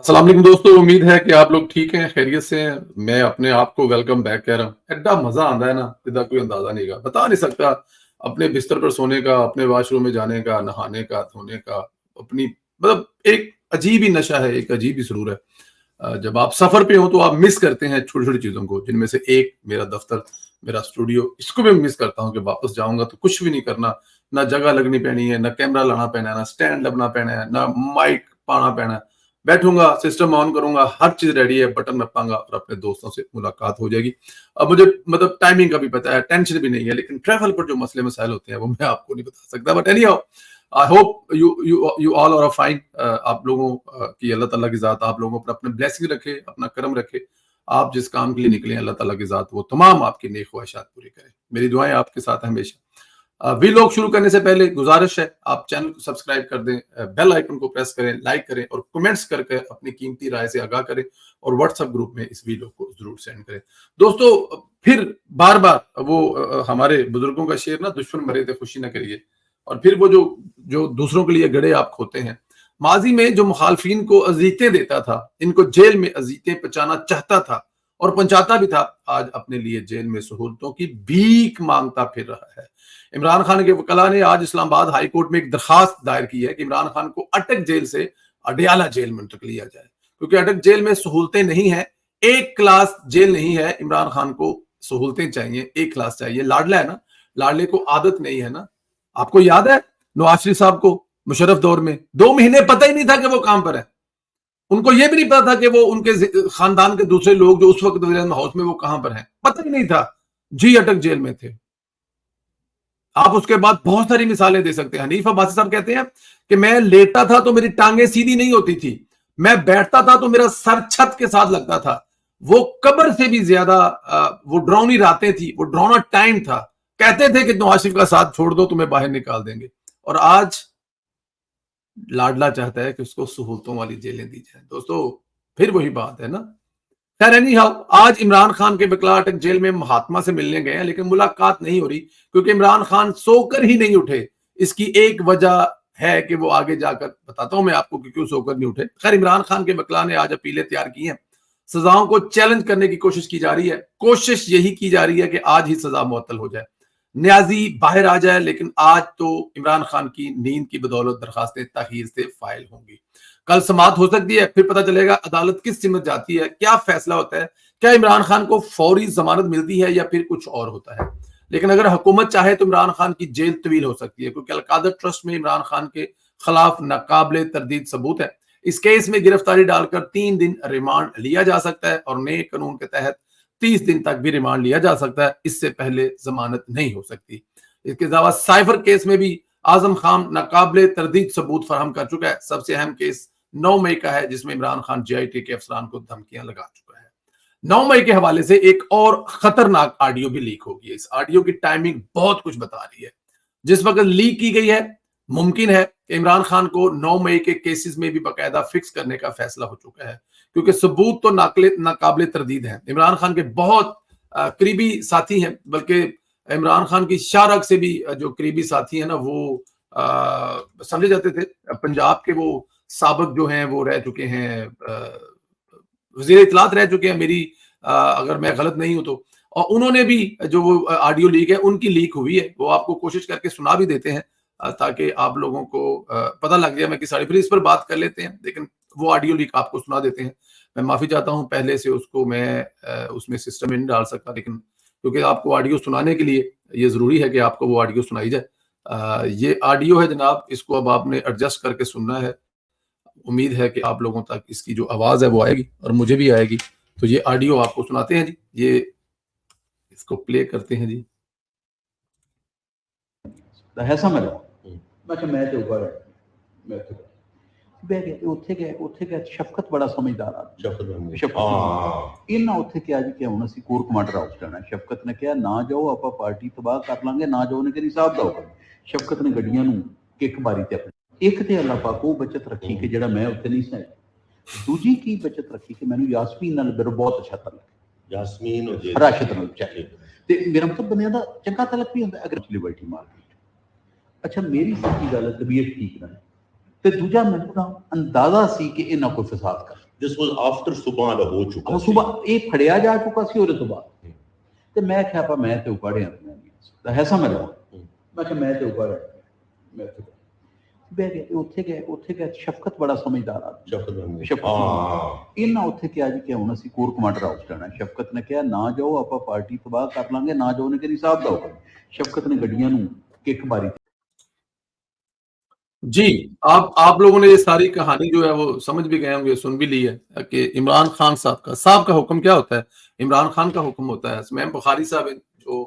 अस्सलाम वालेकुम दोस्तों, उम्मीद है कि आप लोग ठीक हैं, खैरियत से हैं। मैं अपने आप को वेलकम बैक कह रहा हूँ। एड्डा मज़ा आंदा है ना, जिसका कोई अंदाज़ा नहीं गा। बता नहीं सकता अपने बिस्तर पर सोने का, अपने वॉशरूम में जाने का, नहाने का, धोने का, अपनी मतलब एक अजीब ही नशा है, एक अजीब ही सुरूर है। जब आप सफ़र पे हो तो आप मिस करते हैं छोटी-छोटी चीज़ों को, जिनमें से एक मेरा दफ़्तर, मेरा स्टूडियो, इसको भी मिस करता हूँ कि वापस जाऊँगा तो कुछ भी नहीं करना, ना जगह लगनी पैनी है, ना कैमरा लाना पैना है, ना स्टैंड लभना पैना है, ना माइक पाना पैना है। बैठूँगा, सिस्टम ऑन करूँगा, हर चीज़ रेडी है, बटन नपाऊँगा और अपने दोस्तों से मुलाकात हो जाएगी। अब मुझे मतलब टाइमिंग का भी पता है, टेंशन भी नहीं है, लेकिन ट्रैवल पर जो मसले-मसाइल होते हैं, वो मैं आपको नहीं बता सकता। But anyhow, I hope you all are fine. आप लोगों की अल्लाह ताला की ज़ात आप लोगों पर अपने ब्लेसिंग रखे, अपना करम रखे। आप जिस काम के लिए निकले हैं, अल्लाह ताला की ज़ात वो तमाम आपकी नेक ख्वाहिशात पूरी करे। मेरी दुआएँ आपके साथ हैं हमेशा। व्लॉग शुरू करने से पहले गुजारिश है, आप चैनल को सब्सक्राइब कर दें, बेल आइकन को प्रेस करें, लाइक करें और कमेंट्स करके अपनी कीमती राय से आगाह करें और व्हाट्सएप ग्रुप में इस वीडियो को ज़रूर सेंड करें। दोस्तों, फिर बार-बार वो हमारे बुजुर्गों का शेर ना, दुश्मन मरे थे खुशी ना करिए। और फिर वो जो जो दूसरों के लिए गड़े आप खोते हैं। माज़ी में जो मुखालफिन को अज़ीयतें देता था, इनको जेल में अज़ीयतें पहुँचाना चाहता था और पहुँचाता भी था, आज अपने लिए जेल में सहूलतों की भीख माँगता फिर रहा है। इमरान खान के वकला ने आज इस्लामाबाद हाई कोर्ट में एक दरखास्त दायर की है कि इमरान खान को अटक जेल से अडयाला जेल मुंतकिल किया जाए, क्योंकि अटक जेल में सहूलतें नहीं है। एक क्लास जेल नहीं है, इमरान खान को सहूलतें चाहिए, एक क्लास चाहिए। लाडला है ना, लाडले को आदत नहीं है ना। आपको याद है नवाज शरीफ साहब को मुशर्रफ दौर में 2 महीने पता ही नहीं था कि वो काम पर है। उनको ये भी नहीं पता था कि वो उनके खानदान के दूसरे लोग जो उस वक्त हाउस में वो कहां पर हैं, पता ही नहीं था। जी अटक जेल में थे। आप उसके बाद बहुत सारी मिसालें दे सकते हैं। हनीफ अब्बासी साहब कहते हैं कि मैं लेटा था तो मेरी टांगें सीधी नहीं होती थी, मैं बैठता था तो मेरा सर छत के साथ लगता था। वो कब्र से भी ज्यादा वो डरावनी रातें थी, वो डरावना टाइम था। कहते थे कि नवाज शरीफ का साथ छोड़ दो, तुम्हें बाहर निकाल देंगे। और आज लाडला चाहता है कि उसको सहूलतों वाली जेलें दी जाए। दोस्तों, फिर वही बात है ना। खैर एनी हाउ, आज इमरान खान के बिकला अटक जेल में महात्मा से मिलने गए हैं, लेकिन मुलाकात नहीं हो रही क्योंकि इमरान खान सोकर ही नहीं उठे। इसकी एक वजह है कि वो आगे जाकर बताता हूं मैं आपको कि क्यों सोकर नहीं उठे। खैर, इमरान खान के बिकला ने आज अपीलें तैयार की हैं। सजाओं को चैलेंज करने की कोशिश की जा रही है। कोशिश यही की जा रही है कि आज ही सजा मुअत्तल हो जाए, न्याजी बाहर आ जाए। लेकिन आज तो इमरान खान की नींद की बदौलत दरखास्तें ताखीर से फाइल होंगी। कल समाअत हो सकती है, फिर पता चलेगा अदालत किस सिमत जाती है, क्या फैसला होता है। क्या इमरान खान को फौरी जमानत मिलती है या फिर कुछ और होता है। लेकिन अगर हुकूमत चाहे तो इमरान खान की जेल तवील हो सकती है, क्योंकि अलकादर ट्रस्ट में इमरान खान के खिलाफ नाकाबिले तरदीद सबूत है। इस केस में गिरफ्तारी डालकर 3 दिन रिमांड लिया जा सकता है और नए कानून के तहत 30 दिन तक भी रिमांड लिया जा सकता है। इससे पहले जमानत नहीं हो सकती। इसके अलावा साइफर केस में भी आजम खान नाकाबिले तरदीद सबूत फराहम कर चुका है। सबसे अहम केस 9 मई का है, जिसमें इमरान खान जीआईटी के अफसरान को धमकियां लगा चुका है। 9 मई के हवाले से एक और खतरनाक ऑडियो भी लीक होगी। इस ऑडियो की टाइमिंग बहुत कुछ बता रही है। जिस वक्त लीक की गई है, मुमकिन है कि इमरान खान को 9 मई के केसेस में भी बाकायदा फिक्स करने का फैसला हो चुका है, क्योंकि सबूत तो नाकाबिले तरदीद है। इमरान खान के बहुत करीबी साथी हैं, बल्कि इमरान खान की शाहरग से भी जो करीबी साथी है ना, वो समझे जाते थे। पंजाब के वो साबिक जो हैं वो रह चुके हैं, वज़ीर इत्तलात रह चुके हैं मेरी, अगर मैं गलत नहीं हूं तो। और उन्होंने भी जो वो ऑडियो लीक है, उनकी लीक हुई है। वो आपको कोशिश करके सुना भी देते हैं, ताकि आप लोगों को पता लग जाए मैं किस ऑडियो, फिर इस पर बात कर लेते हैं। लेकिन वो ऑडियो लीक आपको सुना देते हैं। मैं माफी चाहता हूं, पहले से उसको मैं उसमें सिस्टम में नहीं डाल सकता, लेकिन क्योंकि आपको ऑडियो सुनाने के लिए ये जरूरी है कि आपको वो ऑडियो सुनाई जाए। ये ऑडियो है जनाब, इसको अब आपने एडजस्ट करके सुनना है। उम्मीद है कि आप लोगों तक इसकी जो आवाज़ है वो आएगी और मुझे भी आएगी। तो ये ऑडियो आपको सुनाते हैं जी, ये इसको प्ले करते हैं जी। ऐसा मेरा मैं कि मैं तो ऊपर है, मैं तो बह गया ਉੱਥੇ ਗਿਆ ਸ਼ਫਕਤ ਬੜਾ ਸਮਝਦਾਰ ਆ। ਸ਼ਫਕਤ ਇਹਨਾਂ ਉੱਥੇ ਕਿਹਾ ਜੀ ਕਿ ਹੁਣ ਅਸੀਂ ਕੋਰ ਕਮਾਂਡਰ ਹਾਊਸ ਜਾਣਾ। ਸ਼ਫਕਤ ਨੇ ਕਿਹਾ ਨਾ ਜਾਓ, ਆਪਾਂ ਪਾਰਟੀ ਤਬਾਹ ਕਰ ਲਾਂਗੇ, ਨਾ ਜਾਓ। ਨੇ ਕਹਿੰਦੀ ਸਾਹਿਬ ਦਾ ਹੁਕਮ। ਸ਼ਫਕਤ ਨੇ ਗੱਡੀਆਂ ਨੂੰ ਇੱਕ ਬਾਰੀ ਤੇ ਆਪਣੀ ਇੱਕ ਤੇ ਅੱਲਾਹ ਪਾਕ ਉਹ ਬਚਤ ਰੱਖੀ ਕਿ ਜਿਹੜਾ ਮੈਂ ਉੱਥੇ ਨਹੀਂ ਸੀ। ਦੂਜੀ ਕੀ ਬਚਤ ਰੱਖੀ ਕਿ ਮੈਨੂੰ ਯਾਸਮੀਨ ਨਾਲ ਮੇਰਾ ਬਹੁਤ ਅੱਛਾ ਤਲਕ, ਯਾਸਮੀਨ ਰਾਸ਼ਦ ਨਾਲ ਚਾਹੇ ਤੇ ਮੇਰਾ ਮਤਲਬ ਬੰਦਿਆਂ ਦਾ ਚੰਗਾ ਤਲਕ ਵੀ ਹੁੰਦਾ ਅਗਰ ਲਿਬਰਟੀ ਮਾਰਕੀਟ। ਅੱਛਾ, ਮੇਰੀ ਸੱਚੀ ਗੱਲ ਤਬੀਅਤ ਠੀਕ ਨਾ ਤੇ ਦੂਜਾ ਮੈਨੂੰ ਨਾ ਅੰਦਾਜ਼ਾ ਸੀ ਕਿ ਇਹਨਾਂ ਕੋਈ ਫਸਾਦ ਕਰ दिस वाज आफ्टर सुबह दा हो चुका ਉਹ ਸੁਬਾ ਇਹ ਫੜਿਆ ਜਾ ਚੁੱਕਾ ਸੀ ਉਹਦੇ ਤੋਂ ਬਾਅਦ ਤੇ ਮੈਂ ਕਿਹਾ ਆਪਾਂ ਮੈਂ ਤੇ ਉਕਾੜਿਆ ਤਾਂ ਹੈ ਸਮਝ ਲਓ ਮੈਂ ਕਿਹਾ ਮੈਂ ਤੇ ਉਕਾੜਿਆ ਮੈਂ ਤੇ ਬਹਿ ਗਏ ਉੱਥੇ ਗਏ ਸ਼ਫਕਤ ਬੜਾ ਸਮਝਦਾਰ ਆਦਮੀ ਸ਼ਫਕਤ ਇਹਨਾਂ ਉੱਥੇ ਕਿਹਾ ਜੀ ਕਿ ਹੁਣ ਅਸੀਂ ਕੋਰ ਕਮਾਂਡਰ ਹਾਊਸ ਜਾਣਾ ਸ਼ਫਕਤ ਨੇ ਕਿਹਾ ਨਾ ਜਾਓ ਆਪਾਂ ਪਾਰਟੀ ਤਬਾਹ ਕਰ ਲਾਂਗੇ ਨਾ ਜਾਓ ਨੇ ਕਿ ਸਾਹਿਬ ਦਾ ਹੁਕਮ ਸ਼ਫਕਤ ਨੇ ਗੱਡੀਆਂ ਨੂੰ ਕਿੱਕ ਮਾਰੀ जी आप लोगों ने ये सारी कहानी जो है वो समझ भी गए होंगे सुन भी ली है कि इमरान खान साहब का हुक्म क्या होता है इमरान खान का हुक्म होता है मैम बुखारी साहब जो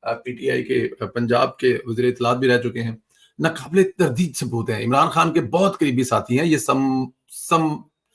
पीटीआई के पंजाब के वज़ीर इत्तलात भी रह चुके हैं नाकाबिले तरदीद सबूत हैं इमरान खान के बहुत करीबी साथी हैं ये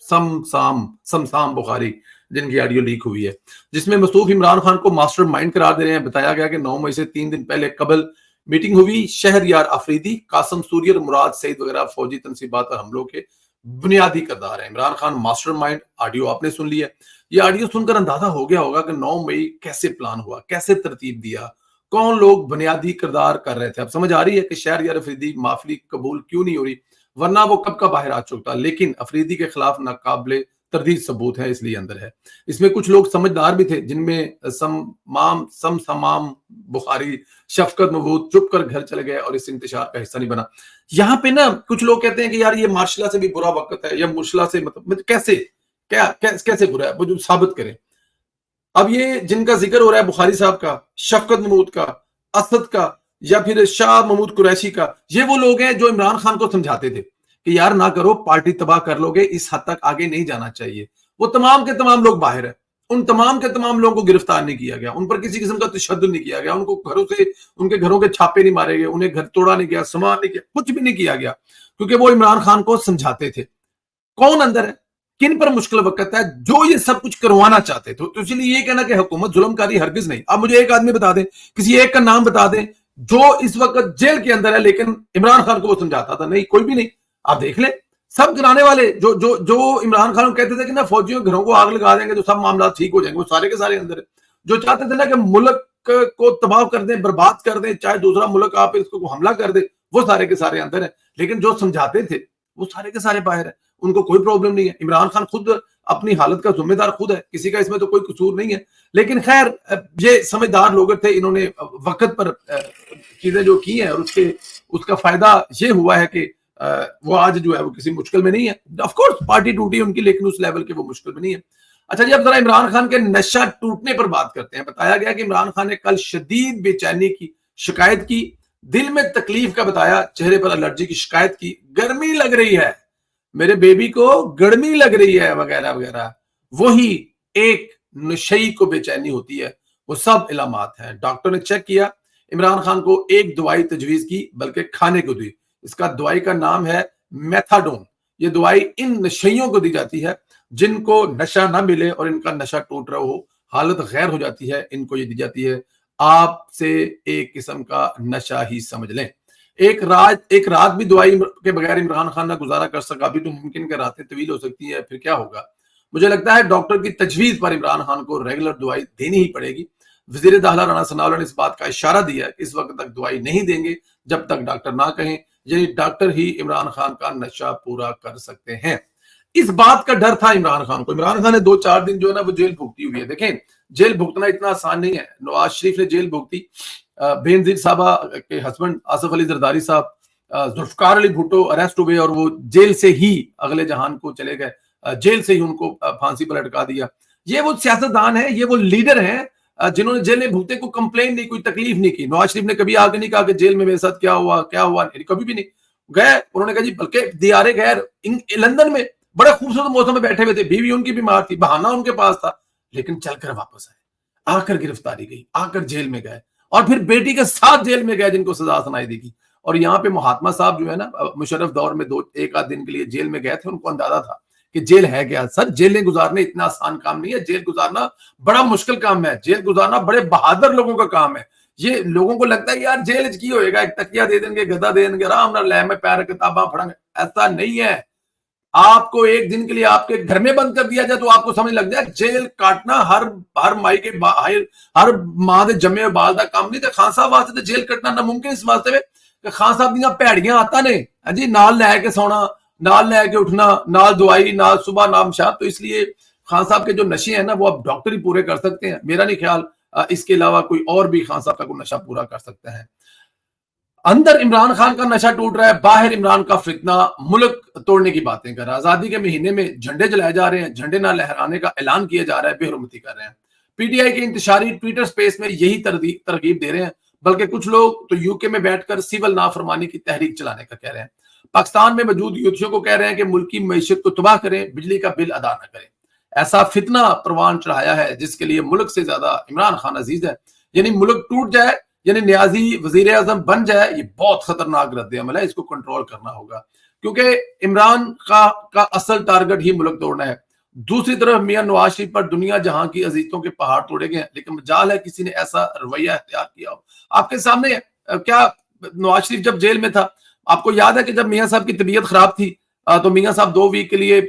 समसाम बुखारी जिनकी ऑडियो लीक हुई है जिसमें मसूफ इमरान खान को मास्टर माइंड करार दे रहे हैं बताया गया कि 9 मई से 3 दिन पहले कबल मीटिंग हुई शहरयार अफरीदी कासम सूरियर मुराद सईद वगैरह फौजी तनसीबात और हमलों के बुनियादी किरदार है Imran Khan master mind audio आपने सुन लिया ये ऑडियो सुनकर अंदाजा हो गया होगा कि 9 मई कैसे प्लान हुआ कैसे तरतीब दिया कौन लोग बुनियादी किरदार कर रहे थे अब समझ आ रही है कि शहरयार अफरीदी माफी कबूल क्यों नहीं हो रही वरना वो कब का बाहर आ चुका लेकिन अफरीदी के खिलाफ नाकाबिले तरदीद सबूत है इसलिए अंदर है इसमें कुछ लोग समझदार भी थे जिनमें समसाम बुखारी शफकत महमूद चुप कर घर चले गए और इस इंतशार का हिस्सा नहीं बना यहाँ पे ना कुछ लोग कहते हैं कि यार ये मार्शला से भी बुरा वक्त है या मुर्शला से मतलब कैसे बुरा है वो जो साबित करें अब ये जिनका जिक्र हो रहा है बुखारी साहब का शफकत महमूद का असद का या फिर शाह महमूद कुरैशी का ये वो लोग हैं जो इमरान खान को समझाते थे कि यार ना करो पार्टी तबाह कर लोगे इस हद तक आगे नहीं जाना चाहिए वो तमाम के तमाम लोग बाहर है उन तमाम के तमाम लोगों को गिरफ्तार नहीं किया गया उन पर किसी किस्म का तशद्दुद नहीं किया गया उनको घरों से उनके घरों के छापे नहीं मारे गए उन्हें घर तोड़ा नहीं गया सामान नहीं किया कुछ भी नहीं किया गया क्योंकि वो इमरान खान को समझाते थे कौन अंदर है किन पर मुश्किल वक्त है जो ये सब कुछ करवाना चाहते थे तो इसलिए ये कहना कि हुकूमत जुल्मकारी हरगिज नहीं अब मुझे एक आदमी बता दें किसी एक का नाम बता दें जो इस वक्त जेल के अंदर है लेकिन इमरान खान को वो समझाता था नहीं कोई भी नहीं आप देख ले सब गिराने वाले जो जो जो इमरान खान कहते थे कि ना फौजियों के घरों को आग लगा देंगे तो सब मामला ठीक हो जाएंगे वो सारे के सारे अंदर है जो चाहते थे ना कि मुल्क को तबाह कर दें बर्बाद कर दें चाहे दूसरा मुल्क आप इसको हमला कर दे वो सारे के सारे अंदर है लेकिन जो समझाते थे वो सारे के सारे बाहर है उनको कोई प्रॉब्लम नहीं है इमरान खान खुद अपनी हालत का जिम्मेदार खुद है किसी का इसमें तो कोई कसूर नहीं है लेकिन खैर ये समझदार लोग थे इन्होंने वक्त पर चीजें जो की हैं और उसका फायदा ये हुआ है कि वो आज जो है वो किसी मुश्किल में नहीं है ऑफ कोर्स पार्टी टूटी उनकी लेकिन उस लेवल के वो मुश्किल में नहीं है अच्छा जी अब जरा इमरान खान के नशा टूटने पर बात करते हैं बताया गया कि इमरान खान ने कल शदीद बेचैनी की शिकायत की दिल में तकलीफ का बताया चेहरे पर एलर्जी की शिकायत की गर्मी लग रही है मेरे बेबी को गर्मी लग रही है वगैरह वगैरह वही एक नशई को बेचैनी होती है वो सब इलामात हैं डॉक्टर ने चेक किया इमरान खान को एक दवाई तजवीज की बल्कि खाने को दी इसका दवाई का नाम है मेथाडोन ये दवाई इन नशइयों को दी जाती है जिनको नशा ना मिले और इनका नशा टूट रहा हो हालत गैर हो जाती है इनको ये दी जाती है आपसे एक किस्म का नशा ही समझ लें एक रात भी दवाई के बगैर इमरान खान ना गुजारा कर सका अभी तो मुमकिन है रातें तवील हो सकती है फिर क्या होगा मुझे लगता है डॉक्टर की तजवीज पर इमरान खान को रेगुलर दवाई देनी ही पड़ेगी वजीर दाखिला राना सनाउल्लाह ने इस बात का इशारा दिया इस वक्त तक दवाई नहीं देंगे जब तक डॉक्टर ना कहें यानी डॉक्टर ही इमरान खान का नशा पूरा कर सकते हैं इस बात का डर था इमरान खान को इमरान खान ने 2-4 दिन जो है ना वो जेल भुगती हुई है देखें जेल भुगतना इतना आसान नहीं है नवाज शरीफ ने जेल भुगती बेनजीर साहबा के हस्बैंड आसफ अली जरदारी साहब जुल्फकार अली भुट्टो अरेस्ट हुए और वो जेल से ही अगले जहान को चले गए जेल से ही उनको फांसी पर लटका दिया ये वो सियासतदान है ये वो लीडर हैं जिन्होंने जेल में भुगते को कंप्लेन नहीं कोई तकलीफ नहीं की नवाज शरीफ ने कभी आगे नहीं कहा कि जेल में मेरे साथ क्या हुआ कभी भी नहीं गए उन्होंने कहा जी बल्कि दियारे गैर लंदन में बड़े खूबसूरत मौसम में बैठे हुए थे बीवी उनकी बीमार थी बहाना उनके पास था लेकिन चलकर वापस आए आकर गिरफ्तारी गई आकर जेल में गए और फिर बेटी के साथ जेल में गए जिनको सजा सुनाई दी और यहाँ पे महात्मा साहब जो है ना मुशर्रफ दौर में 1 आध दिन के लिए जेल में गए थे उनको अंदाजा था कि जेल है क्या सर जेलें गुजारने इतना आसान काम नहीं है जेल गुजारना बड़ा मुश्किल काम है जेल गुजारना बड़े बहादुर लोगों का काम है ये लोगों को लगता है यार जेल की होएगा एक तकिया दे देंगे गदा दे देंगे आराम ना लै में पैर किताबा पढ़ेंगे ऐसा नहीं है आपको एक दिन के लिए आपके घर में बंद कर दिया जाए तो आपको समझ लग जाए जेल काटना हर माई के हर मां के जमे बाल का काम नहीं खान साहब वास्ते जेल कटना नामुमकिन इस वास्ते खान साहब दी भैड़ियां आदतां ने जी नाल लैके सौना नाल लेके उठना, नाल दवाई, नाल सुबह नाम शाम। तो इसलिए खान साहब के जो नशे हैं ना वो अब डॉक्टर ही पूरे कर सकते हैं। मेरा नहीं ख्याल इसके अलावा कोई और भी खान साहब का कोई नशा पूरा कर सकते हैं। अंदर इमरान खान का नशा टूट रहा है, बाहर इमरान का फितना मुल्क तोड़ने की बातें कर रहा है। आजादी के महीने में झंडे जलाए जा रहे हैं, झंडे ना लहराने का ऐलान किया जा रहा है, बेहुरमती कर रहे हैं। पीटीआई के इंतशारी ट्विटर स्पेस में यही तरगीब दे रहे हैं, बल्कि कुछ लोग तो यूके में बैठकर सिविल नाफरमानी की तहरीक चलाने का कह रहे हैं। पाकिस्तान में मौजूद यूथियों को कह रहे हैं कि मुल्क की मईशत को तबाह करें, बिजली का बिल अदा न करें। ऐसा फितना परवान चढ़ाया है जिसके लिए मुल्क से ज्यादा इमरान खान अजीज है। यानी मुल्क टूट जाए, यानी न्याजी वजीर आजम बन जाए, ये बहुत खतरनाक रद्द अमल है। इसको कंट्रोल करना होगा क्योंकि इमरान का असल टारगेट ही मुल्क तोड़ना है। दूसरी तरफ मियां नवाज शरीफ पर दुनिया जहां की अजीजों के पहाड़ तोड़े गए हैं, लेकिन मजाल है किसी ने ऐसा रवैया इख्तियार किया हो। आपके सामने क्या नवाज शरीफ जब जेल में था, आपको याद है कि जब मियां साहब की तबीयत खराब थी तो मियां साहब 2 वीक के लिए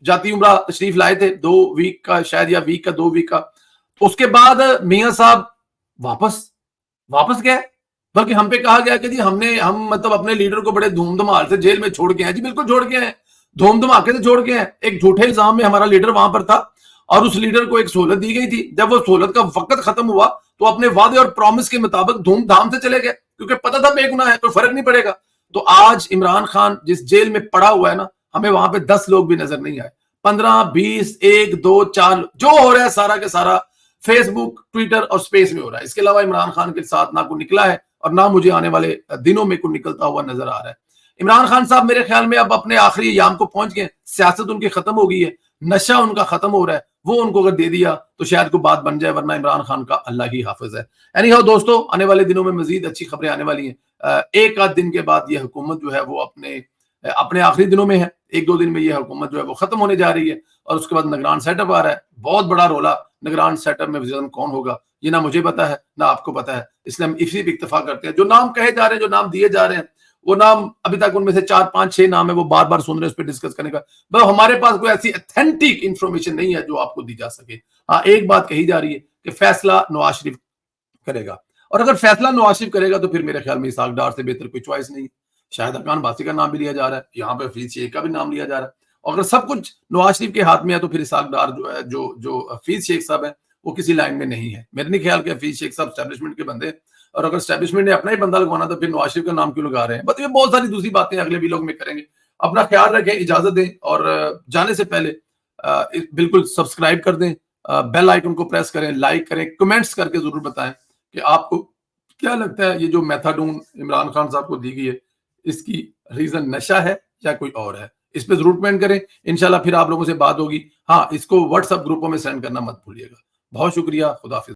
जाती उम्रा तशरीफ लाए थे, 2 वीक का शायद, या वीक का 2 वीक का। तो उसके बाद मियां साहब वापस गए, बल्कि हम पे कहा गया कि जी हम मतलब अपने लीडर को बड़े धूम धमाल से जेल में छोड़ के हैं। जी बिल्कुल छोड़ के हैं, धूम धमाके से छोड़ के हैं। एक झूठे इल्जाम में हमारा लीडर वहां पर था और उस लीडर को एक सहूलत दी गई थी। जब वो सहूलत का वक्त खत्म हुआ तो अपने वादे और प्रॉमिस के मुताबिक धूमधाम से चले गए, क्योंकि पता था बेगुनाह है, कोई फर्क नहीं पड़ेगा। तो आज इमरान खान जिस जेल में पड़ा हुआ है ना, हमें वहां पे 10 लोग भी नजर नहीं आए। 15, 20, 1, 2, 4 जो हो रहा है सारा के सारा फेसबुक, ट्विटर और स्पेस में हो रहा है। इसके अलावा इमरान खान के साथ ना कोई निकला है और ना मुझे आने वाले दिनों में कोई निकलता हुआ नजर आ रहा है। इमरान खान साहब मेरे ख्याल में अब अपने आखिरी याम को पहुंच गए। सियासत उनकी खत्म हो गई है, नशा उनका खत्म हो रहा है। वो उनको अगर दे दिया तो शायद कोई बात बन जाए, वरना इमरान खान का अल्लाह ही हाफिज है। एनीहाउ दोस्तों, आने वाले दिनों में मजीद अच्छी खबरें आने वाली हैं। एक आध दिन के बाद ये हुकूमत जो है वो अपने आखिरी दिनों में है। 1-2 दिन में ये हुकूमत जो है वो खत्म होने जा रही है और उसके बाद निगरान सेटअप आ रहा है। बहुत बड़ा रोला, निगरान सेटअप में वज़ीर कौन होगा ये ना मुझे पता है ना आपको पता है, इसलिए हम इसी पे इत्तेफाक करते हैं। जो नाम कहे जा रहे हैं, जो नाम दिए जा रहे हैं, वो नाम अभी तक उनमें से 4, 5, 6 नाम है वो बार बार सुन रहे हैं, उस पर डिस्कस करने का। बस हमारे पास कोई ऐसी ऑथेंटिक इंफॉर्मेशन नहीं है जो आपको दी जा सके। हाँ, एक बात कही जा रही है कि फैसला नवाज शरीफ करेगा, और अगर फैसला नवाज शरीफ करेगा तो फिर मेरे ख्याल में इसहाक डार से बेहतर कोई चॉइस नहीं है। शायद अरकान बासी का नाम भी लिया जा रहा है, यहाँ पे हफीज शेख का भी नाम लिया जा रहा है। और अगर सब कुछ नवाज शरीफ के हाथ में है तो फिर इसहाक डार जो है, जो हफीज शेख साहब है, वो किसी लाइन में नहीं है। मेरे नहीं ख्याल कि हफीज शेख साहब स्टैब्लिशमेंट के बंदे, और अगर स्टैब्लिशमेंट ने अपना ही बंदा लगवाना तो फिर नवाज शरीफ का नाम क्यों लगा रहे हैं। बस ये बहुत सारी दूसरी बातें अगले वीलॉग में करेंगे। अपना ख्याल रखें, इजाजत दें, और जाने से पहले बिल्कुल सब्सक्राइब कर दें, बेल आइकन को प्रेस करें, लाइक करें, कमेंट्स करके जरूर बताएं कि आपको क्या लगता है ये जो मेथाडोन इमरान खान साहब को दी गई है, इसकी रीजन नशा है या कोई और है। इस पे जरूर कमेंट करें। इंशाल्लाह फिर आप लोगों से बात होगी। हाँ, इसको व्हाट्सएप ग्रुपों में सेंड करना मत भूलिएगा। बहुत शुक्रिया, खुदा हाफिज।